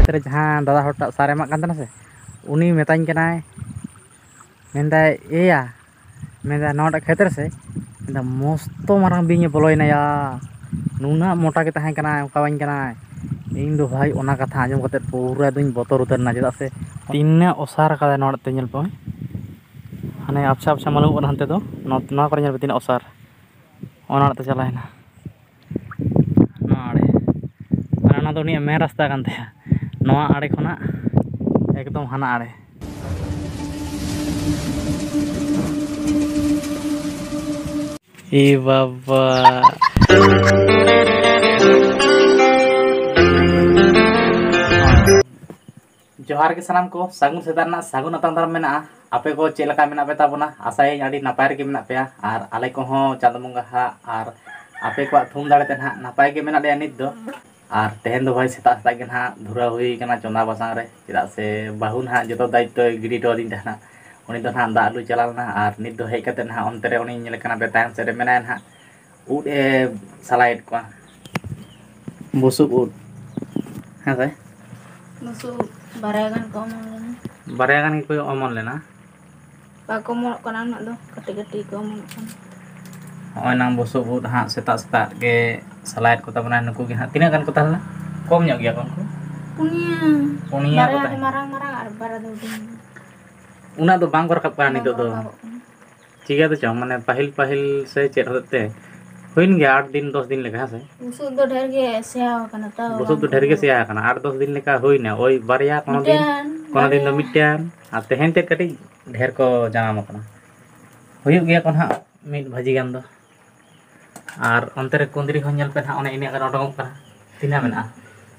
खेत रे जहाँ दादा हटा सार एमाक कान तहना से उनी मेताኝ कनाय मेंदाय एया मेंदा नोटा खेत रे से मेंदा मस्त मारांग बिंगे बोलोयना या नुना मोटा के तहां कना उकावाኝ कनाय इन दो भाई ओना कथा आंजम कते पूरा दुñ बतर उतरना चेदा से तीना ओसार का नोट ते नेल पे हाने आपसा आपसा मालूम कना हनते दो नोना करे नेल तीना ओसार ओना ते चलायना नाड़े ओना दो उनिया मेन रास्ता कान तया नोआ आड़े खना एकदम हाना आड़े ए बाबा जोहार के सानाम को सागुन सेदारना सागुन अतांदार मेना आपे को चेलका मेना बेता बोना आसाय आडी नापाय रे मेना पेया आर आले को हो चांद बंगा हा आर आपे को थुम दाड़े ते ना नापाय के मेना दे नित दो आर तेहन दो भाई सेता सेता के ना धुरा हुई कना चंदा बासांग रे चेदा से बाहु ना जतो दायित्व गिडी तो दिन तहना उनी दो ना दा आलू चलालना आर नित दो हेय कते ना ओनते रे उनी नेल कना बेतायन से रे मेना ना उड ए सलाइट को बुसुब उड हां भाई busuk baregan ko mo बारह गान को अमन लेना ba ko mo ko na do kati ko mo kan ओय नाम बुसुब उड हां सेता सेता के सलाइट को तबना नुकु के हां तिना गान को तहलना कम ᱧᱚᱜ गया कोन को पुनिया को तहना marang marang ar bara do din उना दो बांग को रखप का नितो दो चिगा तो च माने पहिल से चेत होते होइन गया 8 दिन 10 दिन लेका से busuk do ढेर ge seya kana ta बुसुब तो ढेर के से आया 8-10 दिन लेका होइना ओय बारिया कोनो दिन दो मिटान आ तेहन ते कटी ढेर को जानाम कना होय गया कोन हा मिट भाजी गान दो आर अंतर रे कुंदरी हो नेल पे हा ओने इने कर ओडोक कना तिना मेना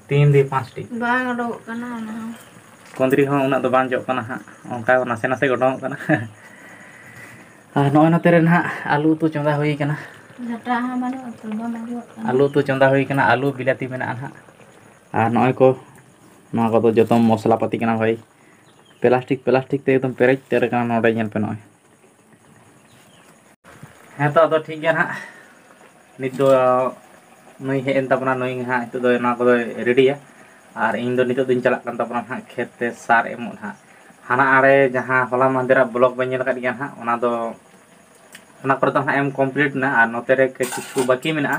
3 दी 5 T bang do kana na कुंदरी हो उना दो बांग जो कना हा ओंका नासे नासे ओडोक कना आ नोय नते रे ना आलू तो चंदा होई कना jatra ha manu to ba mago आलू तो चंदा हुई कना आलू बिलाती मेना ना और नय को ना को तो जतो मसला पाती कना भाई प्लास्टिक ते एकदम पेरेज तेरे कना नोडे नेल पे नय है तो ठीक गया ना नित दो नई हे एन तबना नई हा तो दो ना को रेडी है और इन दो नित दिन चला कन तबना हा खेत ते सार एमो हा हाना आड़े जहां होला मंदिरा ब्लॉक बन नेल का हा ओना दो ओना पर तो एम कंप्लीट ना और नोते रे किछु बाकी मेना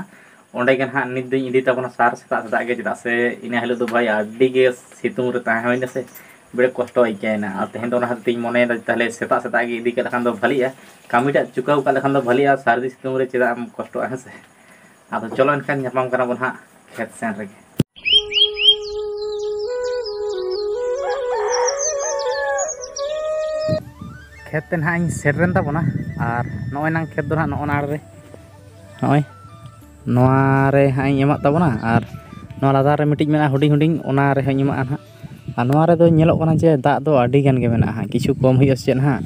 ओंडे के ना नित दिन इदी तबना सार सेता सेता के चदा से इना हेलो दो भाई आडी के सितुंग रे ताहे होइना से बड़े कष्ट आइकेना और तेहन दो ना तीन मने ताले सेता सेता के इदी के लखान दो भलिया कामीटा चुकाव का लखान दो भलिया सारदी सितुंग रे चदा कष्ट आ से आदो चलो इनखान ᱧᱟᱯᱟᱢ करा बन हा खेत सेन रे खेत ते ना इन सेटरेन ताबोना और नय नांग खेत दो ना नोना रे नय नोआ रे हाई एमा ताबोना और नोआ लादार रे मिटिज मेना हुडिंग हुडिंग ओना रे हाई एमा ना और नोआ रे दो नेलोक कना जे दाग दो आडी गान गे मेना हा किछु कम हुई से ना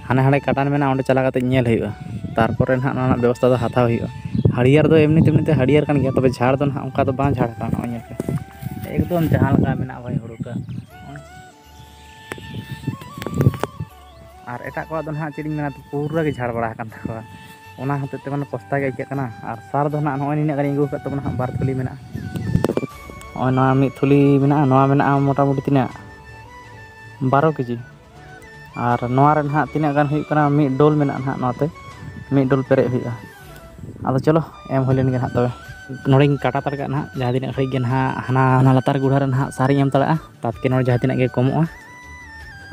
हाने हाने काटान मेना ओंडे चला कते नेल हुइबा तारपर ना नोना व्यवस्था दो हाथाव हुइबा हरियर दो एमनी तेमनी ते हरियर कान गया तबे झाड़ दो ना उनका तो बां झाड़ कान ओने एकदम जहां लगा मेना भाई हुड़ू का और एटा को दो ना चिडिंग मेना तो पूरा के झाड़ बड़ा कान थावा ओना हते ते मन पस्ता के आइके कना और सार दो ना नय निना गानी गु का तो ना बार थुली मेना ओय ना मी थुली मेना नोआ मेना मोटा मोटी तिना 12 केजी और नोआ रे ना तिना गान हुई कना मी डोल मेना ना नोते मी डोल पेरे हुईआ आदो चलो एम होलेन गे ना तबे नोडिंग काटा तड़का ना जहां दिन खई गे ना हाना हाना लतार गुढ़ा रे ना सारी एम तड़का तातके नोड जहां तिना गे कमोआ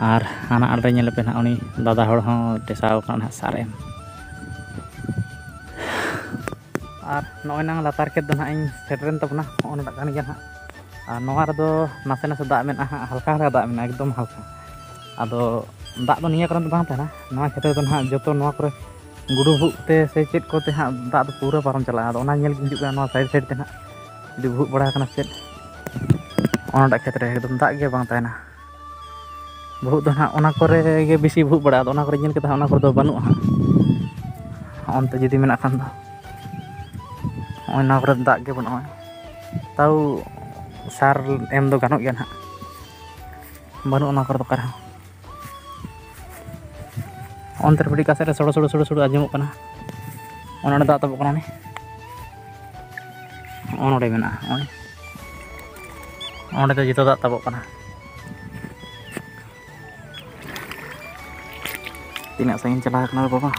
और हाना आड़े नेल पे ना उनी दादा हड़ हो टेसाव कना सार एम और नय नांग लतार खेत दो ना इन सेटरेन तबना ओना कान गे ना और नोआ रे दो नासे नासे दाग मेना हल्का हल्का दाग मेना एकदम हल्का आदो दाग दो निया करन बांग तना नोआ खेत दो ना जतो नोआ करे गुडू भूते से चेत कोते हाँ दाग पूरा पारम चला ओना नेल हिजुग ना साइड साइड ते ना जदि भूत बड़ा कना चेत ओना खेत रे एकदम दाग गे बांग तायना भूत दो ना ओना करे गे बेसी भूत बड़ा ओना करे नेल के ओना करे दो बानु हा ओनते जदि मेना खान दो ओना करे दाग गे बनु ताऊ सार एम दो गानो गया ना बानु ओना करे दो करा अंतर बड़ी कासे सोड़ो सोड़ो सोड़ो सोड़ो आजमो कना ओना दाग तब कना ने ओनोडे मेना ओय Onde do jito dak tabok kana. Tinak sangin celah kana Bapak.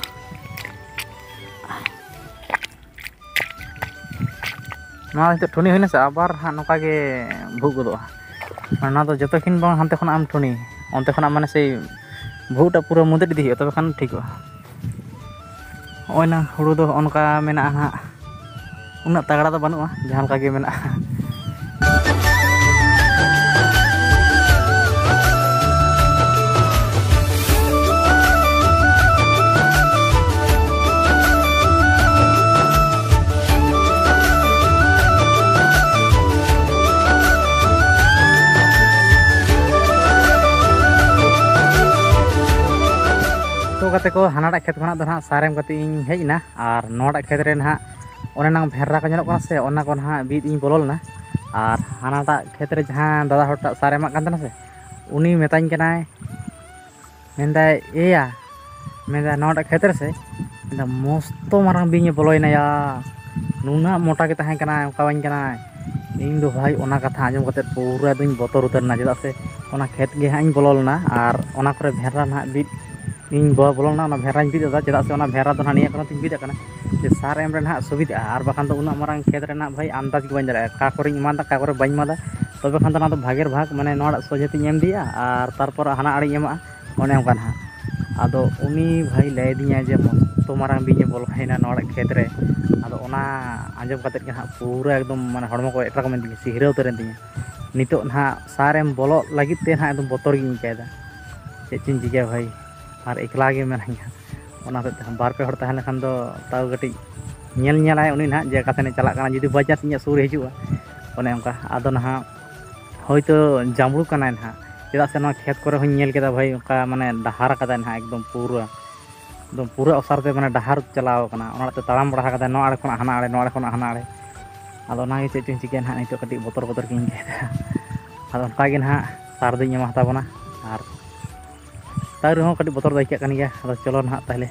Nah itu tuni huina se abar noka ge bhug godoa. Mana do joto kin bang hante khona am tuni. Onte khona mane sei bhugta pura mudet idi tobe khan thik a. Oi na huru do onka mena ha. Unak tagada do banua jahan ka ge mena. Kate ko hanadak khet khona do na sarem kate ing hej na ar nodak khet re na one nang bherra ko nyelok kana se ona ko na bit ing bolol na ar hanadak khet re jahan dada horta saremak kan tana se uni metany kanai mendai eya menda nodak khet re se menda mosto marang binge boloina ya nuna mota ke tahen kana kawain kana ing do bhai ona katha anjom kate pura duñ botor utar na cheda se ona khet ge hañ bolol na ar ona kore bherra na bit ᱤᱧ ᱵᱚ ᱵᱚᱞᱚᱱᱟ ᱚᱱᱟ ᱵᱷᱮᱨᱟᱧ ᱵᱤᱫ ᱮᱫᱟ ᱪᱮᱫᱟᱜ ᱥᱮ ᱚᱱᱟ ᱵᱷᱮᱨᱟ ᱫᱚ ᱱᱤᱭᱟᱹ ᱠᱟᱨᱚᱱ ᱛᱤᱧ ᱵᱤᱫ ᱟᱠᱟᱱᱟ ᱡᱮ ᱥᱟᱨ ᱮᱢ ᱨᱮ ᱱᱟᱦᱟᱜ ᱥᱩᱵᱤᱫᱷᱟ ᱟᱨ ᱵᱟᱠᱷᱟᱱ ᱫᱚ ᱩᱱᱟᱹᱜ ᱢᱟᱨᱟᱝ ᱠᱷᱮᱛ ᱨᱮᱱᱟᱜ ᱵᱷᱟই ᱟᱱᱫᱟᱡ ᱜᱮ ᱵᱟᱹᱧ ᱫᱟᱲᱮᱭᱟᱜᱼᱟ ᱚᱠᱟ ᱠᱚᱨᱮᱧ ᱮᱢᱟᱫᱟ ᱚᱠᱟ ᱠᱚᱨᱮ ᱵᱟᱹᱧ ᱮᱢᱟᱫᱟ ᱛᱚᱵᱮ ᱠᱷᱟᱱ ᱫᱚ ᱚᱱᱟ ᱫᱚ ᱵᱷᱟᱜᱮᱨ ᱵᱷᱟᱜᱽ ᱢᱟᱱᱮ ᱱᱚᱣᱟ ᱥᱚᱡᱷᱮ ᱛᱤᱧ ᱮᱢ ᱤᱫᱤᱭᱟ ᱟᱨ ᱛᱟᱨᱯᱚᱨ ᱦᱟᱱᱟ ᱟᱲᱮᱧ ᱮᱢᱟᱜᱼᱟ ᱚᱱᱮ ᱚᱱᱠᱟ ᱱᱟᱦᱟᱜ ᱟᱫᱚ ᱩᱱᱤ ᱵᱷᱟই ᱞᱟᱹᱭ ᱫᱤᱧᱟᱭ ᱡᱮ ᱢᱚᱥᱛᱚ ᱢᱟᱨᱟᱝ ᱵᱤᱧᱮ ᱵᱚᱞᱚᱭᱮᱱᱟ ᱱᱚᱣᱟ ᱠᱷᱮᱛ ᱨᱮ ᱟᱫᱚ ᱚᱱᱟ ᱟᱸᱡᱚᱢ ᱠᱟᱛᱮᱫ ᱜᱮ ᱱᱟᱦᱟᱜ ᱯᱩᱨᱟᱹ ᱮᱠᱫᱚᱢ ᱢᱟᱱᱮ ᱦᱚᱲᱢᱚ ᱠᱚ ᱮᱴᱨᱟᱠ ᱢᱮᱱ ᱛᱤᱧᱟ ᱥᱤᱦᱨᱟᱹᱣ ᱩᱛᱟᱹᱨᱮᱱ ᱛᱤᱧᱟ ᱱᱤᱛᱚᱜ ᱱᱟᱦᱟᱜ ᱥᱟᱨ ᱮᱢ ᱵᱚᱞᱚᱜ ᱞᱟᱹᱜᱤᱫ ᱛᱮ ᱱᱟᱦᱟᱜ ᱮᱠᱫᱚᱢ ᱵᱚᱛᱚᱨ ᱜᱤᱧ ᱟᱹᱭᱠᱟᱹᱣᱮᱫᱟ ᱪᱮᱫ ᱪᱚᱧ ᱪᱤᱠᱟᱹᱭᱟ ᱵᱷᱟই ᱟᱨ ᱮᱠᱞᱟ ᱜᱮ ᱢᱮᱱᱟᱧᱟ ᱚᱱᱟ ᱦᱚᱛᱮᱡ ᱛᱮ ᱵᱟᱨ ᱯᱮ ᱦᱚᱲ ᱛᱟᱦᱮᱸ ᱞᱮᱱᱠᱷᱟᱱ ᱫᱚ ᱛᱟᱣ ᱠᱟᱹᱴᱤᱡ ᱧᱮᱞᱟᱭ ᱩᱱᱤ ᱱᱟᱦᱟᱜ ᱡᱮ ᱚᱠᱟ ᱥᱮᱱᱮ ᱪᱟᱞᱟᱜ ᱠᱟᱱᱟ ᱡᱩᱫᱤ ᱵᱟᱭ ᱪᱟᱱᱥ ᱤᱧᱟᱹᱜ ᱥᱩᱨ ᱨᱮ ᱦᱤᱡᱩᱜᱼᱟ ᱚᱱᱮ ᱚᱱᱠᱟ ᱟᱫᱚ ᱱᱟᱦᱟᱜ ᱦᱳᱭᱛᱳ ᱡᱟᱸᱵᱽᱲᱩ ᱠᱟᱱᱟᱭ ᱱᱟᱦᱟᱜ ᱪᱮᱫᱟᱜ ᱥᱮ ᱱᱚᱣᱟ ᱠᱷᱮᱛ ᱠᱚᱨᱮ ᱦᱚᱸᱧ ᱧᱮᱞ ᱠᱮᱫᱟ ᱵᱷᱟই ᱚᱱᱠᱟ ᱢᱟᱱᱮ ᱰᱟᱦᱟᱨ ᱠᱟᱫᱟᱭ ᱱᱟᱦᱟᱜ ᱮᱠᱫᱚᱢ ᱯᱩᱨᱟᱹ ᱚᱥᱟᱨ ᱛᱮ ᱢᱟᱱᱮ ᱰᱟᱦᱟᱨ ᱪᱟᱞᱟᱣ ᱠᱟᱱᱟ ᱚᱱᱟᱛᱮ ᱛᱟᱲᱟᱢ ᱵᱟᱲᱟ ᱠᱟᱫᱟᱭ ᱱᱚᱣᱟ ᱟᱲᱮ ᱠᱷᱚᱱᱟᱜ ᱦᱟᱱᱟ ᱟᱲᱮ ᱱᱚᱣᱟ ᱟᱲᱮ ᱠᱷᱚᱱᱟᱜ ᱦᱟᱱᱟ ᱟᱲᱮ ᱟᱫᱚ ᱚᱱᱟᱜᱮ ᱪᱮᱫ ᱪᱚᱧ ᱪᱤᱠᱟᱹᱭᱟ ᱱᱟᱦᱟᱜ ᱱᱤᱛᱚᱜ ᱠᱟᱹᱴᱤᱡ ᱵᱚᱛᱚᱨ ᱜᱤᱧ ᱟᱹᱭᱠᱟᱹᱭᱮᱫᱟ ᱟᱫᱚ ᱚᱱᱠᱟᱜᱮ ᱱᱟᱦᱟᱜ ᱥᱟᱨ ᱫᱩᱧ ᱮᱢᱟ ᱛᱟᱵᱚᱱᱟ ᱟᱨ ᱛᱟᱣ ᱨᱮᱦᱚᱸ ᱠᱟᱹᱴᱤᱡ ᱵᱚᱛᱚᱨ ᱫᱚ ᱟᱹᱭᱠᱟᱹᱜ ᱠᱟᱱ ᱜᱮᱭᱟ ᱟᱫᱚ ᱪᱚᱞᱚ ᱱᱟᱦᱟᱜ ᱛᱟᱦᱞᱮ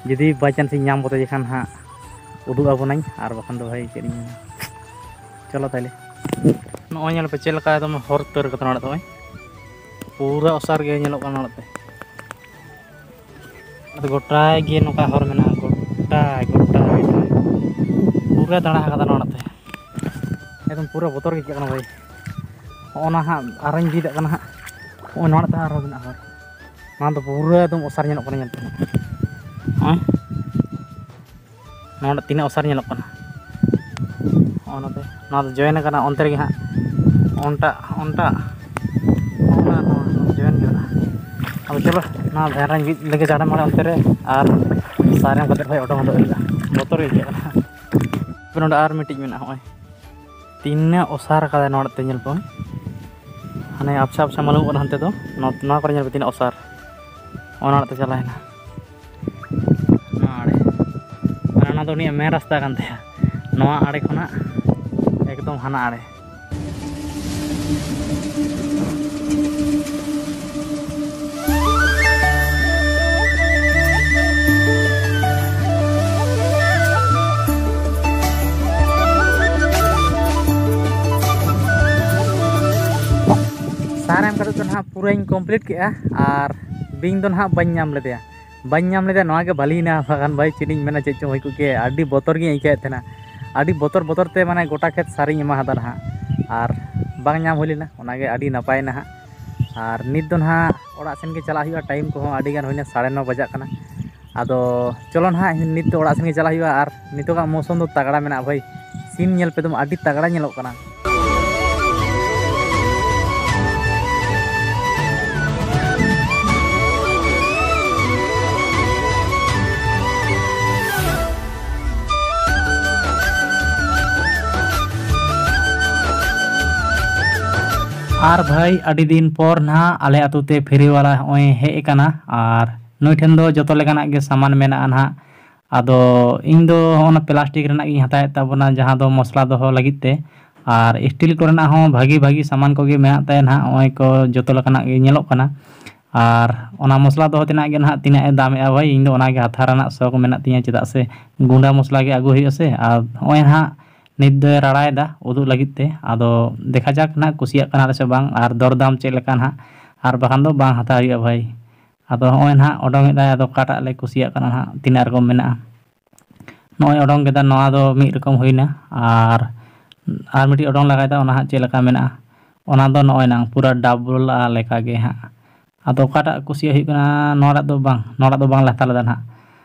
ᱡᱩᱫᱤ ᱵᱟᱭ ᱪᱟᱱᱥ ᱤᱧ ᱧᱟᱢ ᱠᱚᱛᱮ ᱡᱮᱠᱷᱟᱱ ᱦᱟᱸᱜ ᱩᱫᱩᱜ ᱟᱵᱚᱱᱟᱹᱧ ᱟᱨ ᱵᱟᱠᱷᱟᱱ ᱫᱚ ᱵᱷᱟই ᱪᱮᱫ ᱤᱧ ᱢᱮᱱᱟ ᱪᱚᱞᱚ ᱛᱟᱦᱞᱮ ᱱᱚᱜᱼᱚᱭ ᱧᱮᱞ ᱯᱮ ᱪᱮᱫ ᱞᱮᱠᱟ ᱮᱠᱫᱚᱢ ᱦᱚᱨ ᱩᱛᱟᱹᱨ ᱠᱟᱫᱟ ᱱᱚᱰᱮ ᱫᱚ ᱯᱩᱨᱟᱹ ᱚᱥᱟᱨ ᱜᱮ ᱧᱮᱞᱚᱜ ᱠᱟᱱᱟ ᱱᱚᱰᱮ ᱜᱚᱴᱟ ᱜᱮ ᱱᱚᱝᱠᱟ ᱦᱚᱨ ᱢᱮᱱᱟᱜᱼᱟ ᱜᱚᱴᱟ ᱯᱩᱨᱟᱹ ᱫᱟᱬᱟ ᱟᱠᱟᱫᱟ ᱱᱚᱰᱮ ᱮᱠᱫᱚᱢ ᱯᱩᱨᱟᱹ ᱵᱚᱛᱚᱨ ᱜᱮ ᱟᱹᱭᱠᱟᱹᱜ ᱠᱟᱱᱟ ᱵᱷᱟই ᱦᱚᱸᱜᱼᱚ ᱱᱟ ᱦᱟᱸᱜ ᱟᱨᱚᱧ ᱵᱤᱫᱟᱜ ᱠᱟᱱᱟ ᱦᱟᱸᱜ ᱦᱚᱸᱜᱼᱚᱭ ᱱᱚᱰᱮ ᱛᱮ ᱟᱨᱦᱚᱸ ᱢᱮᱱᱟᱜᱼᱟ ᱦᱚᱨ ᱱᱚᱣᱟ ᱫᱚ ᱯᱩᱨᱟᱹ ᱮᱠᱫᱚᱢ ᱚᱥᱟᱨ ᱧᱮᱞᱚᱜ ᱠᱟᱱᱟ ᱧᱮᱞ ᱯᱮ ᱱᱚᱰᱮ ᱛᱤᱱᱟᱹᱜ ᱚᱥᱟᱨ ᱧᱮᱞᱚᱜ ᱠᱟᱱᱟ ᱱᱚᱣᱟ ᱫᱚ ᱡᱚᱭᱮᱱ ᱟᱠᱟᱱᱟ ᱚᱱᱛᱮ ᱨᱮᱜᱮ ᱦᱟᱸᱜ ᱚᱱᱴᱟᱜ ᱡᱚᱭᱮᱱ ᱠᱮᱫᱟ ᱟᱫᱚ ᱪᱚᱞᱚ ᱱᱚᱣᱟ ᱵᱷᱮᱨᱟᱧ ᱵᱤᱫ ᱞᱮᱜᱮ ᱡᱟᱲᱮ ᱢᱟᱲᱮ ᱚᱱᱛᱮ ᱨᱮ ᱟᱨ ᱥᱟᱨ ᱮᱢ ᱠᱟᱛᱮᱫ ᱵᱷᱟই ᱚᱰᱚᱝ ᱩᱰᱩᱠ ᱦᱩᱭᱩᱜᱼᱟ ᱵᱚᱛᱚᱨ ᱜᱮ ᱟᱹᱭᱠᱟᱹᱜ ᱠᱟᱱᱟ ᱱᱚᱰᱮ ᱟᱨ ᱢᱤᱫᱴᱤᱡ ᱢᱮᱱᱟᱜᱼᱟ ᱦᱚᱸᱜᱼᱚᱭ ᱛᱤᱱᱟᱹᱜ ᱚᱥᱟᱨ ᱠᱟᱫᱟᱭ ᱱᱚᱰᱮ ᱛᱮ ᱧᱮᱞ ᱯᱮ ᱦᱟᱱᱮ ᱟᱯᱥᱟ ᱢᱟᱞᱩᱢᱚᱜ ᱠᱟᱱᱟ ᱦᱟᱱᱛᱮ ᱫᱚ ᱱᱚᱣᱟ ᱠᱚᱨᱮ ᱧᱮᱞ ᱯᱮ ᱛᱤᱱᱟᱹᱜ ᱚᱥᱟᱨ ᱚᱱᱟ ᱛᱮ ᱪᱟᱞᱟᱣᱮᱱᱟ ᱱᱚᱣᱟ ᱟᱲᱮ ᱚᱱᱟ ᱫᱚ ᱩᱱᱤᱭᱟᱜ ᱢᱮᱱ ᱨᱟᱥᱛᱟ ᱠᱟᱱ ᱛᱟᱭᱟ ᱱᱚᱣᱟ ᱟᱲᱮ ᱠᱷᱚᱱᱟᱜ ᱮᱠᱫᱚᱢ ᱦᱟᱱᱟ ᱟᱲᱮ ᱥᱟᱨ ᱮᱢ ᱠᱟᱛᱮᱫ ᱫᱚ ᱱᱟᱦᱟᱜ ᱯᱩᱨᱟᱹᱧ ᱠᱚᱢᱯᱞᱤᱴ ᱠᱮᱜᱼᱟ ᱟᱨ ᱵᱤᱧ ᱫᱚ ᱱᱟᱦᱟᱜ ᱵᱟᱹᱧ ᱧᱟᱢ ᱞᱮᱫᱮᱭᱟ ᱱᱚᱣᱟ ᱜᱮ ᱵᱷᱟᱹᱞᱤᱭᱮᱱᱟ ᱵᱟᱠᱷᱟᱱ ᱵᱷᱟই ᱪᱮᱫ ᱤᱧ ᱢᱮᱱᱟ ᱪᱮᱫ ᱪᱚᱝ ᱦᱩᱭ ᱠᱚᱜ ᱠᱮᱭᱟ ᱟᱹᱰᱤ ᱵᱚᱛᱚᱨ ᱜᱤᱧ ᱟᱹᱭᱠᱟᱹᱣᱮᱫ ᱛᱟᱦᱮᱱᱟ ᱟᱹᱰᱤ ᱵᱚᱛᱚᱨ ᱛᱮ ᱢᱟᱱᱮ ᱜᱚᱴᱟ ᱠᱷᱮᱛ ᱥᱟᱨᱤᱧ ᱮᱢᱟᱦᱟᱫᱟ ᱱᱟᱦᱟᱜ ᱟᱨ ᱵᱟᱝ ᱧᱟᱢ ᱦᱩᱭ ᱞᱮᱱᱟ ᱚᱱᱟᱜᱮ ᱟᱹᱰᱤ ᱱᱟᱯᱟᱭ ᱱᱟᱦᱟᱜ ᱟᱨ ᱱᱤᱛ ᱫᱚ ᱱᱟᱦᱟᱜ ᱚᱲᱟᱜ ᱥᱮᱱ ᱜᱮ ᱪᱟᱞᱟᱜ ᱦᱩᱭᱩᱜᱼᱟ ᱴᱟᱭᱤᱢ ᱠᱚᱦᱚᱸ ᱟᱹᱰᱤ ᱜᱟᱱ ᱦᱩᱭᱱᱟ 9:30 ᱵᱟᱡᱟᱜ ᱠᱟᱱᱟ ᱟᱫᱚ ᱪᱚᱞᱚ ᱱᱟᱦᱟᱜ ᱱᱤᱛ ᱫᱚ ᱚᱲᱟᱜ ᱥᱮᱱ ᱜᱮ ᱪᱟᱞᱟᱜ ᱦᱩᱭᱩᱜᱼᱟ ᱟᱨ ᱱᱤᱛᱚᱜᱟᱜ ᱢौसम ᱫᱚ ᱛᱟᱜᱲᱟ ᱢᱮᱱᱟᱜᱼᱟ ᱵᱷᱟই ᱥᱤᱱ ᱧᱮᱞ ᱯᱮ ᱟᱹᱰᱤ ᱛᱟᱜᱲᱟ ᱧᱮᱞᱚᱜ ᱠᱟᱱᱟ ᱟᱨ ᱵᱷᱟই ᱟᱹᱰᱤ ᱫᱤन ᱯᱚᱨ ᱱᱟᱦᱟᱜ ᱟᱞᱮ ᱟᱹᱛᱩ ᱛᱮ ᱯᱷᱮᱨᱤ ᱣᱟᱞᱟ ᱦᱚᱸᱜᱼᱚᱭ ᱦᱮᱡ ᱟᱠᱟᱱᱟ ᱟᱨ ᱱᱩᱭ ᱴᱷᱮᱱ ᱫᱚ ᱡᱚᱛᱚ ᱞᱮᱠᱟᱱᱟᱜ ᱜᱮ ᱥᱟᱢᱟᱱ ᱢᱮᱱᱟᱜᱼᱟ ᱱᱟᱦᱟᱜ ᱟᱫᱚ ᱤᱧ ᱫᱚ ᱚᱱᱟ ᱯᱞᱟᱥᱴᱤᱠ ᱨᱮᱱᱟᱜ ᱜᱤᱧ ᱦᱟᱛᱟᱣᱮᱫ ᱛᱟᱵᱚᱱᱟ ᱡᱟᱦᱟᱸ ᱫᱚ ᱢᱚᱥᱞᱟ ᱫᱚᱦᱚ ᱞᱟᱹᱜᱤᱫ ᱛᱮ ᱟᱨ ᱥᱴᱤᱞ ᱠᱚᱨᱮᱱᱟᱜ ᱦᱚᱸ ᱵᱷᱟᱹᱜᱤ ᱥᱟᱢᱟᱱ ᱠᱚᱜᱮ ᱢᱮᱱᱟᱜ ᱛᱟᱭᱟ ᱱᱟᱦᱟᱜ ᱱᱚᱜᱼᱚᱭ ᱠᱚ ᱡᱚᱛᱚ ᱞᱮᱠᱟᱱᱟᱜ ᱜᱮ ᱧᱮᱞᱚᱜ ᱠᱟᱱᱟ ᱟᱨ ᱚᱱᱟ ᱢᱚᱥᱞᱟ ᱫᱚᱦᱚ ᱛᱮᱱᱟᱜ ᱜᱮ ᱱᱟᱦᱟᱜ ᱛᱤᱱᱟᱹᱜ ᱮ ᱫᱟᱢᱮᱜᱼᱟ ᱵᱷᱟই ᱤᱧ ᱫᱚ ᱚᱱᱟᱜᱮ ᱦᱟᱛᱟᱣ ᱨᱮᱱᱟᱜ ᱥᱚᱠ ᱢᱮᱱᱟᱜ ᱛᱤᱧᱟᱹ ᱪᱮᱫᱟᱜ ᱥᱮ ᱜᱩᱸᱰᱟ ᱢᱚᱥᱞᱟ ᱜᱮ ᱟᱹᱜᱩ ᱦᱩᱭᱩᱜᱼᱟ ᱥᱮ ᱟᱨ ᱱᱚᱜᱼᱚᱭ ᱦᱟᱸᱜ ᱱᱤᱛ ᱫᱚᱭ ᱨᱟᱲᱟᱭᱮᱫᱟ ᱩᱫᱩᱜ ᱞᱟᱹᱜᱤᱫ ᱛᱮ, ᱟᱫᱚ ᱫᱮᱠᱷᱟ ᱡᱟᱠ ᱱᱟᱦᱟᱜ ᱠᱩᱥᱤᱭᱟᱜ ᱠᱟᱱᱟ ᱥᱮ ᱵᱟᱝ ᱟᱨ ᱫᱚᱨᱫᱟᱢ ᱪᱮᱫ ᱞᱮᱠᱟ ᱱᱟᱦᱟᱜ, ᱟᱨ ᱵᱟᱠᱷᱟᱱ ᱫᱚ ᱵᱟᱝ ᱦᱟᱛᱟᱣ ᱦᱩᱭᱩᱜᱼᱟ ᱵᱷᱟᱭ᱾ ᱟᱫᱚ ᱦᱚᱸᱜᱼᱚᱭ ᱱᱟᱦᱟᱜ ᱚᱰᱚᱝᱮᱫᱟᱭ, ᱟᱫᱚ ᱚᱠᱟᱴᱟᱜ ᱞᱮ ᱠᱩᱥᱤᱭᱟᱜ ᱠᱟᱱᱟ ᱱᱟᱦᱟᱜ, ᱛᱤᱱᱟᱹᱜ ᱨᱚᱠᱚᱢ ᱢᱮᱱᱟᱜᱼᱟ᱾ ᱱᱚᱜᱼᱚᱭ ᱚᱰᱚᱝ ᱠᱮᱫᱟ, ᱱᱚᱣᱟ ᱫᱚ ᱢᱤᱫ ᱨᱚᱠᱚᱢ ᱦᱩᱭᱱᱟ, ᱟᱨ ᱢᱤᱫᱴᱤᱡ ᱚᱰᱚᱝ ᱞᱟᱜᱟᱭᱮᱫᱟ, ᱚᱱᱟ ᱦᱟᱸᱜ ᱪᱮᱫ ᱞᱮᱠᱟ ᱢᱮᱱᱟᱜᱼᱟ, ᱚᱱᱟ ᱫᱚ ᱱᱚᱜᱼᱚᱭ ᱱᱟᱝ ᱯᱩᱨᱟᱹ ᱰᱟᱵᱚᱞ ᱞᱮᱠᱟᱜᱮ ᱦᱟᱸᱜ᱾ ᱟᱫᱚ ᱚᱠᱟᱴᱟᱜ ᱠᱩᱥᱤᱭᱟᱜ ᱦᱩᱭᱩᱜ ᱠᱟᱱᱟ, ᱱᱚᱣᱟᱴᱟᱜ ᱫᱚ ᱵᱟᱝ ᱞᱮ ᱦᱟᱛᱟᱣ ᱞᱮᱫᱟ ᱱᱟᱦᱟᱜ,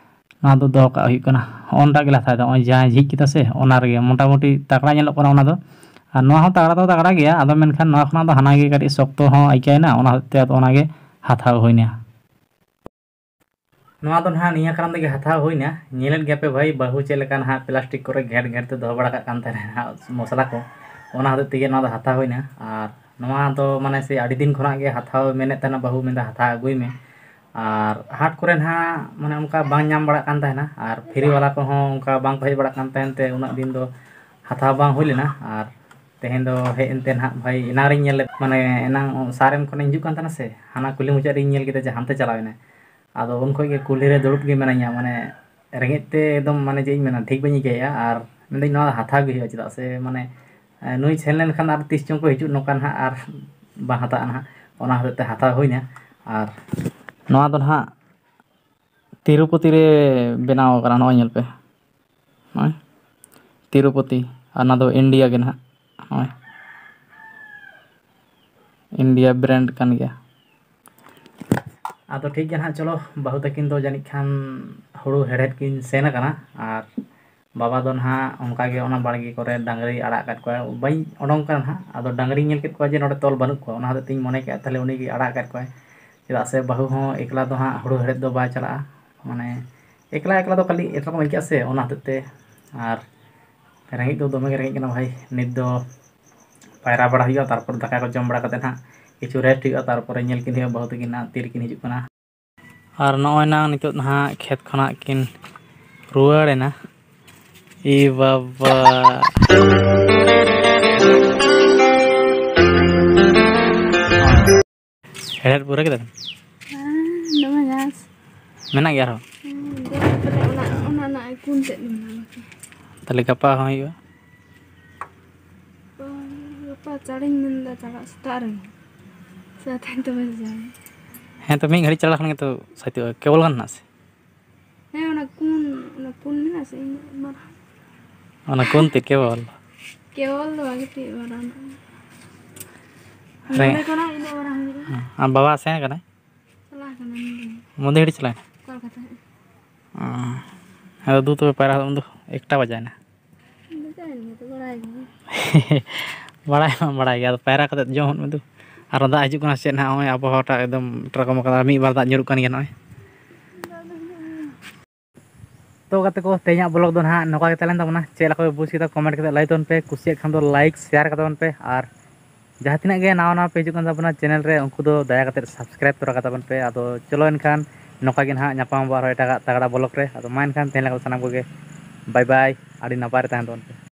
ᱱᱚᱣᱟ ᱫᱚ ᱫᱚᱦᱚ ᱠᱟᱜ ᱦᱩᱭᱩᱜ ᱠᱟᱱᱟ᱾ ᱦᱚᱸᱜᱼᱚᱱᱴᱟᱜ ᱜᱮᱞᱮ ᱦᱟᱛᱟᱣᱮᱫᱟ, ᱱᱚᱜᱼᱚᱭ ᱡᱟᱦᱟᱸᱭ ᱡᱷᱤᱡ ᱠᱮᱫᱟ ᱥᱮ ᱚᱱᱟ ᱨᱮᱜᱮ ᱢᱚᱴᱟᱢᱩᱴᱤ ᱛᱟᱜᱲᱟ ᱧᱮᱞᱚᱜ ᱠᱟᱱᱟ ᱚᱱᱟ ᱫᱚ, ᱟᱨ ᱱᱚᱣᱟ ᱦᱚᱸ ᱛᱟᱜᱲᱟ ᱫᱚ ᱛᱟᱜᱲᱟ ᱜᱮᱭᱟ, ᱟᱫᱚ ᱢᱮᱱᱠᱷᱟᱱ ᱱᱚᱣᱟ ᱠᱷᱚᱱᱟᱜ ᱫᱚ ᱦᱟᱱᱟ ᱜᱮ ᱠᱟᱹᱴᱤᱡ ᱥᱚᱠᱛᱚ ᱦᱚᱸ ᱟᱹᱭᱠᱟᱹᱣᱮᱱᱟ, ᱚᱱᱟ ᱦᱚᱛᱮᱡ ᱛᱮ ᱟᱫᱚ ᱚᱱᱟᱜᱮ ᱦᱟᱛᱟᱣ ᱦᱩᱭᱱᱟ᱾ ᱱᱚᱣᱟ ᱫᱚ ᱱᱟᱦᱟᱜ ᱱᱤᱭᱟᱹ ᱠᱟᱨᱚᱱ ᱛᱮᱜᱮ ᱦᱟᱛᱟᱣ ᱦᱩᱭᱱᱟ, ᱧᱮᱞᱮᱫ ᱜᱮᱭᱟᱯᱮ ᱵᱷᱟᱹᱭ ᱵᱟᱹᱦᱩ ᱪᱮᱫ ᱞᱮᱠᱟ ᱱᱟᱦᱟᱜ ᱯᱞᱟᱥᱴᱤᱠ ᱠᱚᱨᱮ ᱜᱷᱮᱸᱴ ᱜᱷᱮᱸᱴ ᱛᱮ ᱫᱚᱦᱚ ᱵᱟᱲᱟ ᱠᱟᱜ ᱠᱟᱱ ᱛᱟᱦᱮᱱᱟ ᱢᱚᱥᱞᱟ ᱠᱚ, ᱚᱱᱟ ᱦᱚᱛᱮᱡ ᱛᱮᱜᱮ ᱱᱚᱣᱟ ᱫᱚ ᱦᱟᱛᱟᱣ ᱦᱩᱭᱱᱟ᱾ ᱟᱨ ᱱᱚᱣᱟ ᱫᱚ ᱢᱟᱱᱮ ᱥᱮ ᱟᱹᱰᱤ ᱫᱤᱱ ᱠᱷᱚᱱᱟᱜ ᱜᱮ ᱦᱟᱛᱟᱣ ᱢᱮᱱᱮᱫ ᱛᱟᱦᱮᱱᱟ ᱵᱟᱹᱦᱩ, ᱢᱮᱱᱫᱟ ᱦᱟᱛᱟᱣ ᱟᱹᱜᱩᱭ ᱢᱮ, ᱟᱨ ᱦᱟᱴ ᱠᱚᱨᱮ ᱱᱟᱦᱟᱜ ᱢᱟᱱᱮ ᱚᱱᱠᱟ ᱵᱟᱝ ᱧᱟᱢ ᱵᱟᱲᱟᱜ ᱠᱟᱱ ᱛᱟᱦᱮᱱᱟ, ᱟᱨ ᱯᱷᱤᱨᱤ ᱵᱟᱞᱟ ᱠᱚᱦᱚᱸ ᱚᱱᱠᱟ ᱵᱟᱝ ᱠᱚ ᱦᱮᱡ ᱵᱟᱲᱟᱜ ᱠᱟᱱ ᱛᱟᱦᱮᱱ ᱛᱮ ᱩᱱᱟᱹᱜ ᱫᱤᱱ ᱫᱚ ᱦᱟᱛᱟᱣ ᱵᱟᱝ ᱦᱩᱭ ᱞᱮᱱᱟ᱾ ᱟᱨ ᱛᱮᱦᱮᱧ ᱫᱚ ᱦᱮᱡ ᱮᱱᱛᱮ ᱱᱟᱦᱟᱜ ᱵᱷᱟᱹᱭ, ᱮᱱᱟᱝ ᱨᱤᱧ ᱧᱮᱞ ᱞᱮᱫ, ᱢᱟᱱᱮ ᱮᱱᱟᱝ ᱥᱟᱨᱮᱢ ᱠᱷᱚᱱᱤᱧ ᱦᱤᱡᱩᱜ ᱠᱟᱱ ᱛᱟᱦᱮᱱᱟ ᱥᱮ, ᱦᱟᱱᱟ ᱠᱩᱞᱦᱤ ᱢᱩᱪᱟᱹᱫ ᱨᱤᱧ ᱧᱮᱞ ᱠᱮᱫᱟ ᱡᱮ ᱦᱟᱱᱛᱮ ᱪᱟᱞᱟᱣ ᱮᱱᱟᱭ, ᱟᱫᱚ ᱩᱱ ᱠᱷᱚᱡ ᱜᱮ ᱠᱩᱞᱦᱤ ᱨᱮ ᱫᱩᱲᱩᱵ ᱜᱮ ᱢᱤᱱᱟᱹᱧᱟ, ᱢᱟᱱᱮ ᱨᱮᱸᱜᱮᱡ te ᱮᱠᱫᱚᱢ ᱢᱟᱱᱮ ᱪᱮᱫ ᱤᱧ ᱢᱮᱱᱟ ᱴᱷᱤᱠ ᱵᱟᱹᱧ ᱟᱹᱭᱠᱟᱹᱣᱮᱜᱼᱟ, ᱟᱨ ᱢᱮᱱᱫᱟᱹᱧ ᱱᱚᱣᱟ ᱦᱟᱛᱟᱣ ᱜᱮ ᱦᱩᱭᱩᱜᱼᱟ, ᱪᱮᱫᱟᱜ ᱥᱮ ᱢᱟᱱᱮ ᱱᱩᱭ ᱥᱮᱱ ᱞᱮᱱᱠᱷᱟᱱ ᱟᱨ ᱛᱤᱥ ᱪᱚᱝ ᱠᱚ ᱦᱤᱡᱩᱜ ᱱᱚᱝᱠᱟ ᱱᱟᱦᱟᱜ, ᱟᱨ ᱵᱟᱝ ᱦᱟᱛᱟᱜᱼᱟ ᱱᱟᱦᱟᱜ, ᱚᱱᱟ ᱦᱚᱛᱮᱡ ᱛᱮ ᱦᱟᱛᱟᱣ ᱦᱩᱭᱱᱟ᱾ ᱟᱨ ᱱᱚᱣᱟ ᱫᱚ ᱱᱟᱦᱟᱜ ᱛᱤᱨᱩᱯᱚᱛᱤ ᱨᱮ ᱵᱮᱱᱟᱣ ᱠᱟᱱᱟ, ᱱᱚᱜᱼᱚᱭ ᱧᱮᱞ ᱯᱮ, ᱱᱚᱜᱼᱚᱭ ᱛᱤᱨᱩᱯᱚᱛᱤ, ᱟᱨ ᱚᱱᱟ ᱫᱚ ᱤᱱᱰᱤᱭᱟ ᱜᱮ ᱱᱟᱦᱟᱜ, ᱱᱚᱜᱼᱚᱭ ᱤᱱᱰᱤᱭᱟ ᱵᱨᱮᱱᱰ ᱠᱟᱱ ᱜᱮᱭᱟ᱾ ᱟᱫᱚ ᱴᱷᱤᱠ ᱜᱮᱭᱟ ᱱᱟᱦᱟᱜ, ᱪᱚᱞᱚ ᱵᱟᱹᱦᱩ ᱛᱟᱹᱠᱤᱱ ᱫᱚ ᱡᱟᱹᱱᱤᱡ ᱠᱷᱟᱱ ᱦᱩᱲᱩ ᱦᱮᱲᱦᱮᱫ ᱠᱤᱱ ᱥᱮᱱ ᱟᱠᱟᱱᱟ, ᱟᱨ ᱵᱟᱵᱟ ᱫᱚ ᱱᱟᱦᱟᱜ ᱚᱱᱠᱟᱜᱮ ᱚᱱᱟ ᱵᱟᱲᱜᱮ ᱠᱚᱨᱮ ᱰᱟᱝᱨᱤ ᱟᱲᱟᱜ ᱟᱠᱟᱫ ᱠᱚᱣᱟ, ᱵᱟᱹᱧ ᱚᱰᱚᱝ ᱠᱟᱱᱟ ᱱᱟᱦᱟᱜ, ᱟᱫᱚ ᱰᱟᱝᱨᱤᱧ ᱧᱮᱞ ᱠᱮᱫ ᱠᱚᱣᱟ ᱡᱮ ᱱᱚᱰᱮ ᱛᱚᱞ ᱵᱟᱹᱱᱩᱜ ᱠᱚᱣᱟ, ᱚᱱᱟ ᱦᱚᱛᱮᱡ ᱛᱮᱧ ᱢᱚᱱᱮ ᱠᱮᱫᱼᱟ ᱛᱟᱦᱞᱮ ᱩᱱᱤᱜᱮ ᱟᱲᱟᱜ ᱟᱠᱟᱫ ᱠᱚᱣᱟᱭ, ᱪᱮᱫᱟᱜ ᱥᱮ ᱵᱟᱹᱦᱩ ᱦᱚᱸ ᱮᱠᱞᱟ ᱫᱚ ᱦᱟᱸᱜ ᱦᱩᱲᱩ ᱦᱮᱲᱦᱮᱫ ᱫᱚ ᱵᱟᱭ ᱪᱟᱞᱟᱜᱼᱟ, ᱢᱟᱱᱮ ᱮᱠᱞᱟ ᱮᱠᱞᱟ ᱫᱚ ᱠᱷᱟᱹᱞᱤ ᱮᱴᱟᱜ ᱟᱹᱭᱠᱟᱹᱜᱼᱟ ᱥᱮ, ᱚᱱᱟ ᱦᱚᱛᱮᱡ ᱛᱮ᱾ ᱟᱨ ᱨᱮᱸᱜᱮᱡ ᱫᱚ ᱫᱚᱢᱮ ᱜᱮ ᱨᱮᱸᱜᱮᱡ ᱠᱟᱱᱟ ᱵᱷᱟᱹᱭ, ᱱᱤᱛ ᱫᱚ ᱯᱟᱭᱨᱟ ᱵᱟᱲᱟ ᱦᱩᱭᱩᱜᱼᱟ, ᱛᱟᱨᱯᱚᱨ ᱫᱟᱠᱟ ᱠᱚ ᱡᱚᱢ ᱵᱟᱲᱟ ᱠᱟᱛᱮᱫ ᱦᱟᱸᱜ ᱠᱤᱪᱷᱩ ᱨᱮᱥᱴ ᱦᱩᱭᱩᱜᱼᱟ, ᱛᱟᱨᱯᱚᱨᱮ ᱧᱮᱞ ᱠᱤᱱ ᱦᱩᱭᱩᱜᱼᱟ ᱵᱟᱹᱦᱩ ᱛᱟᱹᱠᱤᱱ ᱦᱟᱸᱜ ᱛᱤᱨᱮᱠᱤᱱ ᱦᱤᱡᱩᱜ ᱠᱟᱱᱟ᱾ ᱟᱨ ᱱᱚᱜᱼᱚᱭ ᱱᱟ ᱱᱤᱛᱚᱜ ᱱᱟᱦᱟᱜ ᱠᱷᱮᱛ ᱠᱷᱚᱱᱟᱜ ᱠᱤᱱ ᱨᱩᱣᱟᱹᱲᱮᱱᱟ, ᱤ ᱵᱟᱵᱟ ᱦᱮᱲᱦᱮᱫ ᱯᱩᱨᱟᱹ ᱠᱮᱫᱟ ᱵᱤᱱ? ᱫᱚᱢᱮ ᱜᱷᱟᱥ ᱢᱮᱱᱟᱜ ᱜᱮᱭᱟ ᱟᱨᱦᱚᱸ? ᱚᱱᱟ ᱨᱮᱱᱟᱜ ᱠᱩᱱ ᱛᱮᱫ ᱢᱮᱱᱟᱜᱼᱟ ᱵᱟᱠᱤ᱾ ᱛᱟᱦᱚᱞᱮ ᱜᱟᱯᱟ ᱦᱚᱸ ᱦᱩᱭᱩᱜᱼᱟ? ᱜᱟᱯᱟ ᱪᱟᱲᱤᱧ ᱢᱮᱱᱫᱟ ᱪᱟᱞᱟᱜ ᱥᱮᱛᱟᱜ ᱨᱮ, ᱥᱟᱛ ᱛᱚᱵᱮ ᱡᱟᱭ ᱦᱮᱸ ᱛᱚ ᱢᱤᱫ ᱜᱷᱟᱹᱲᱤᱡ ᱪᱟᱞᱟᱣ ᱞᱮᱠᱷᱟᱱ ᱜᱮᱛᱚ ᱥᱟᱹᱛᱟᱹᱜᱼᱟ, ᱠᱮᱵᱚᱞ ᱜᱟᱱ ᱢᱮᱱᱟᱜᱼᱟ ᱥᱮ? ᱦᱮᱸ ᱚᱱᱟ ᱠᱩᱱ ᱢᱮᱱᱟᱜᱼᱟ ᱥᱮ ᱤᱧ ᱢᱟᱨᱟᱝ ᱚᱱᱟ ᱠᱩᱱ ᱛᱮᱫ ᱠᱮᱵᱚᱞ? ᱠᱮᱵᱚᱞ ᱫᱚ ᱵᱟᱝ ᱠᱟᱹᱴᱤᱡ ᱢᱟᱨᱟᱝ ᱱᱚᱰᱮ ᱠᱷᱚᱱᱟᱜ ᱤᱱᱟᱹᱜ ᱢᱟᱨᱟᱝ ᱦᱩᱭᱩᱜᱼᱟ᱾ ᱟᱨ ᱵᱟᱵᱟ ᱥᱮᱱ ᱠᱟᱱᱟᱭ? ᱪᱟᱞᱟᱣ ᱠᱟᱱᱟᱭ ᱢᱚᱫᱮ ᱜᱷᱟᱹᱲᱤᱡ ᱪᱟᱞᱟᱣᱮᱱᱟ? ᱠᱚᱞ ᱠᱟᱛᱮ ᱟᱫᱚ ᱫᱩ ᱛᱚᱵᱮ ᱯᱟᱭᱨᱟ ᱩᱱ ᱫᱚ 1ᱴᱟ ᱵᱟᱡᱟᱣᱮᱱᱟ᱾ ᱵᱟᱲᱟᱭ ᱜᱮ ᱵᱟᱲᱟᱭ ᱢᱟᱢ ᱵᱟᱲᱟᱭ ᱜᱮᱭᱟ, ᱟᱫᱚ ᱯᱟᱭᱨᱟ ᱠᱟᱛᱮᱫ ᱡᱚᱢ ᱦᱚᱫ ᱢᱮ ᱫᱩ, ᱟᱨᱚ ᱫᱟᱜ ᱦᱤᱡᱩᱜ ᱠᱟᱱᱟ ᱪᱮᱫ ᱱᱟᱦᱟᱜ, ᱱᱚᱜᱼᱚᱭ ᱟᱵᱚᱦᱟᱣᱟᱴᱟᱜ ᱮᱠᱫᱚᱢ ᱮᱴᱟᱜ ᱨᱚᱠᱚᱢ ᱠᱟᱫᱟ, ᱢᱤᱫ ᱵᱟᱨ ᱫᱟᱜ ᱧᱩᱨᱩᱜ ᱠᱟᱱ ᱜᱮᱭᱟ ᱱᱚᱜᱼᱚᱭ᱾ ᱛᱚ ᱜᱟᱛᱮ ᱠᱚ ᱛᱮᱦᱮᱧᱟᱜ ᱵᱞᱚᱜ ᱫᱚ ᱱᱟᱦᱟᱜ ᱱᱚᱝᱠᱟ ᱜᱮ ᱛᱟᱦᱮᱸ ᱞᱮᱱ ᱛᱟᱵᱚᱱᱟ, ᱪᱮᱫ ᱞᱮᱠᱟ ᱯᱮ ᱵᱩᱡᱽ ᱠᱮᱫᱟ ᱠᱚᱢᱮᱱᱴ ᱠᱟᱛᱮᱫ ᱞᱟᱹᱭ ᱛᱟᱵᱚᱱ ᱯᱮ, ᱠᱩᱥᱤᱭᱟᱜ ᱠᱷᱟᱱ ᱫᱚ ᱞᱟᱭᱤᱠ ᱥᱮᱭᱟᱨ ᱠᱟᱛᱟᱵᱚᱱ ᱯᱮ, ᱟᱨ ᱡᱟᱦᱟᱸ ᱛᱤᱱᱟᱹᱜ ᱜᱮ ᱱᱟᱣᱟ ᱱᱟᱣᱟ ᱯᱮ ᱦᱤᱡᱩᱜ ᱠᱟᱱ ᱛᱟᱵᱚᱱᱟ ᱪᱮᱱᱮᱞ ᱨᱮ, ᱩᱱᱠᱩ ᱫᱚ ᱫᱟᱭᱟ ᱠᱟᱛᱮᱫ ᱥᱟᱵᱥᱠᱨᱟᱭᱤᱵ ᱛᱚᱨᱟ ᱠᱟᱛᱟᱵᱚᱱ ᱯᱮ᱾ ᱟᱫᱚ ᱪᱚᱞᱚ ᱮᱱᱠᱷᱟᱱ ᱱᱚᱝᱠᱟ ᱜᱮ ᱱᱟᱦᱟᱜ ᱧᱟᱯᱟᱢ ᱟᱵᱚ ᱟᱨᱦᱚᱸ ᱮᱴᱟᱜᱟᱜ ᱛᱟᱜᱲᱟ ᱵᱞᱚᱜ ᱨᱮ, ᱟᱫᱚ ᱢᱟ ᱮᱱᱠᱷᱟᱱ ᱛᱮᱦᱮᱧ ᱞᱮᱠᱟ ᱥᱟᱱᱟᱢ ᱠᱚᱜᱮ ᱵᱟᱭ ᱵᱟᱭ, ᱟᱹᱰᱤ ᱱᱟᱯᱟᱭ ᱨᱮ ᱛᱟᱦᱮᱱ ᱛᱟᱵᱚᱱ ᱯᱮ᱾